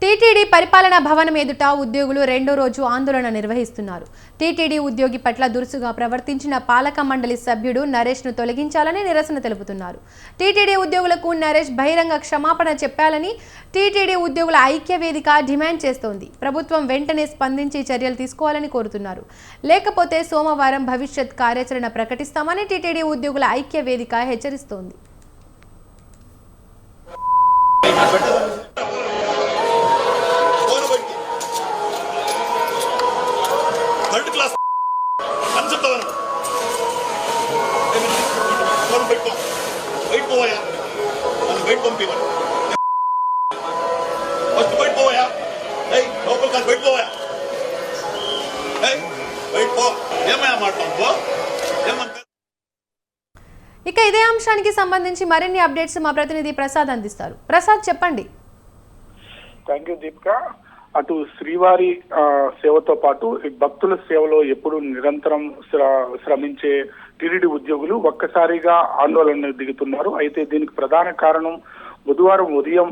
TTD పరిపాలనా భవనం ఎదుట ఉద్యోగులు రెండో రోజు ఆందోళన నిర్వహిస్తున్నారు. టీటీడీ ఉద్యోగి పట్ల దురుసుగా ప్రవర్తించిన పాలక మండలి సభ్యుడు నరేష్ను తొలగించాలని నిరసన తెలుపుతున్నారు. టీటీడీ ఉద్యోగులకు నరేష్ బహిరంగ క్షమాపణ చెప్పాలని టీటీడీ ఉద్యోగుల ఐక్య వేదిక డిమాండ్ చేస్తోంది. ప్రభుత్వం వెంటనే స్పందించి చర్యలు తీసుకోవాలని కోరుతున్నారు. లేకపోతే సోమవారం భవిష్యత్ కార్యాచరణ ప్రకటిస్తామని టీటీడీ ఉద్యోగుల ఐక్య వేదిక హెచ్చరిస్తోంది. ఇక ఇదే అంశానికి సంబంధించి మరిన్ని అప్డేట్స్ మా ప్రతినిధి ప్రసాద్ అందిస్తారు. ప్రసాద్, చెప్పండి. Thank you Deepika. అటు శ్రీవారి సేవతో పాటు భక్తుల సేవలో ఎప్పుడు నిరంతరం శ్రమించే టీటీడీ ఉద్యోగులు ఒక్కసారిగా ఆందోళన దిగుతున్నారు. అయితే దీనికి ప్రధాన కారణం బుధవారం ఉదయం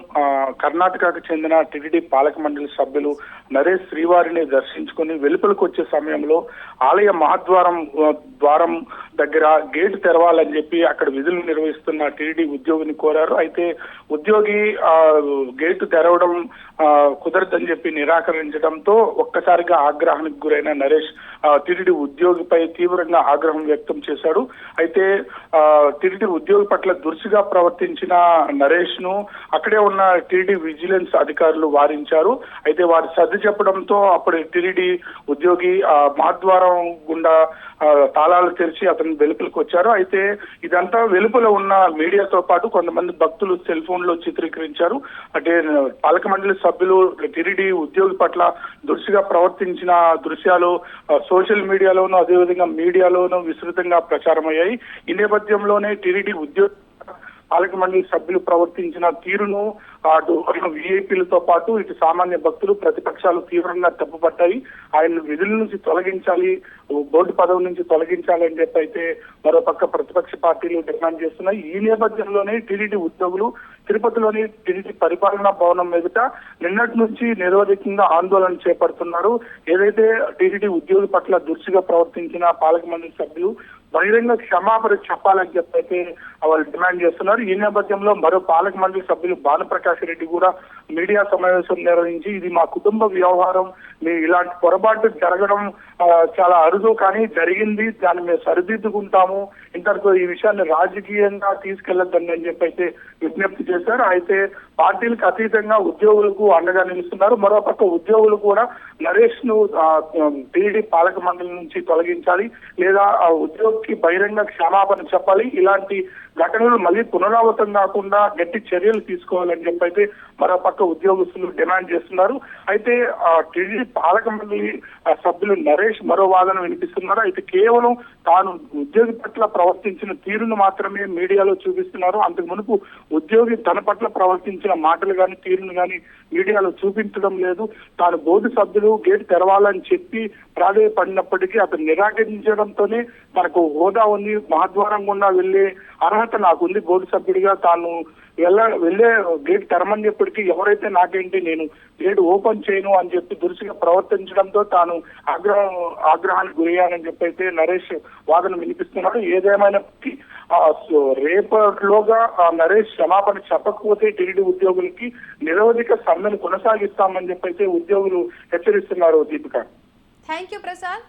కర్ణాటకకు చెందిన టీటీడీ పాలక మండలి సభ్యులు నరేష్ శ్రీవారిని దర్శించుకుని వెలుపలకు వచ్చే సమయంలో ఆలయ ద్వారం దగ్గర గేటు తెరవాలని చెప్పి అక్కడ విధులు నిర్వహిస్తున్న టీటీడీ ఉద్యోగిని కోరారు. అయితే ఉద్యోగి గేటు తెరవడం కుదరదని చెప్పి నిరాకరించడంతో ఒక్కసారిగా ఆగ్రహానికి గురైన నరేష్ టీటీడీ ఉద్యోగిపై తీవ్రంగా ఆగ్రహం వ్యక్తం చేశాడు. అయితే టీటీడీ ఉద్యోగి పట్ల దురుసుగా ప్రవర్తించిన నరేష్ ను అక్కడే ఉన్న టీటీడీ విజిలెన్స్ అధికారులు వారించారు. అయితే వారు సర్ది చెప్పడంతో అప్పుడు టీటీడీ ఉద్యోగి మహాద్వారం గుండా తాళాలు తెరిచి అతను వెలుపలకు వచ్చారు. అయితే ఇదంతా వెలుపల ఉన్న మీడియాతో పాటు కొంతమంది భక్తులు సెల్ ఫోన్ లో చిత్రీకరించారు. అంటే పాలక మండలి సభ్యులు టీటీడీ ఉద్యోగి పట్ల దురుసుగా ప్రవర్తించిన దృశ్యాలు సోషల్ మీడియాలోనూ అదేవిధంగా మీడియాలోనూ విస్తృతంగా ప్రచారమయ్యాయి. ఈ నేపథ్యంలోనే టీటీడీ ఉద్యోగి పాలక మండలి సభ్యులు ప్రవర్తించిన తీరును అటు విఐపీలతో పాటు ఇటు సామాన్య భక్తులు ప్రతిపక్షాలు తీవ్రంగా తప్పుపట్టాయి. ఆయన విధుల నుంచి తొలగించాలి, బోర్డు పదవి నుంచి తొలగించాలి అని చెప్పి అయితే మరోపక్క ప్రతిపక్ష పార్టీలు డిమాండ్ చేస్తున్నాయి. ఈ నేపథ్యంలోనే టీటీడీ ఉద్యోగులు తిరుపతిలోని టీటీడీ పరిపాలనా భవనం ఎదుట నిన్నటి నుంచి నిరోధకంగా ఆందోళన చేపడుతున్నారు. ఏదైతే టీటీడీ ఉద్యోగి పట్ల దురుసుగా ప్రవర్తించిన పాలక మండలి సభ్యులు బహిరంగ క్షమాపణ చెప్పాలని చెప్పైతే వాళ్ళు డిమాండ్ చేస్తున్నారు. ఈ నేపథ్యంలో మరో పాలక మండలి సభ్యులు భానుప్రకాష్ రెడ్డి కూడా మీడియా సమావేశం నిర్వహించి ఇది మా కుటుంబ వ్యవహారం, మీ ఇలాంటి పొరపాటు జరగడం చాలా అరుదు, కానీ జరిగింది, దాన్ని మేము సరిదిద్దుకుంటాము, ఇంతవరకు ఈ విషయాన్ని రాజకీయంగా తీసుకెళ్లొద్దని అని చెప్పి అయితే విజ్ఞప్తి చేశారు. అయితే పార్టీలకు అతీతంగా ఉద్యోగులకు అండగా నిలుస్తున్నారు. మరోపక్క ఉద్యోగులు కూడా నరేష్ ను టీటీడీ పాలక మండలి నుంచి తొలగించాలి, లేదా ఆ ఉద్యోగికి బహిరంగ క్షమాపణ చెప్పాలి, ఇలాంటి ఘటనలు మళ్ళీ పునరావృతం కాకుండా గట్టి చర్యలు తీసుకోవాలని చెప్పి అయితే మరోపక్క ఉద్యోగస్తులు డిమాండ్ చేస్తున్నారు. అయితే టీటీడీ పాలక మండలి సభ్యులు నరేష్ మరో వాదన వినిపిస్తున్నారు. అయితే కేవలం తాను ఉద్యోగి పట్ల ప్రవర్తించిన తీరును మాత్రమే మీడియాలో చూపిస్తున్నారు. అంతకు మునుపు ఉద్యోగి తన పట్ల ప్రవర్తించిన మాటలు కానీ తీరును కానీ మీడియాలో చూపించడం లేదు. తాను బోర్డు సభ్యులు గేటు తెరవాలని చెప్పి ప్రాధేయపడినప్పటికీ అతను నిరాకరించడంతోనే తనకు హోదా ఉంది, మహాద్వారం గుండా వెళ్లే అర్హత నాకుంది, బోర్డు సభ్యుడిగా తాను వెళ్ళే గేట్ తెరమన్నప్పటికీ ఎవరైతే నాకేంటి నేను గేట్ ఓపెన్ చేయను అని చెప్పి దురుసుగా ప్రవర్తించడంతో తాను ఆగ్రహానికి గురయ్యానని చెప్పి అయితే నరేష్ వాదన వినిపిస్తున్నాడు. ఏదేమైనప్పటికీ రేపటిలోగా నరేష్ క్షమాపణ చెప్పకపోతే టీటీడీ ఉద్యోగులకి నిరవధిక సమ్మెను కొనసాగిస్తామని చెప్పి అయితే ఉద్యోగులు హెచ్చరిస్తున్నారు. Deepika, thank you Prasad.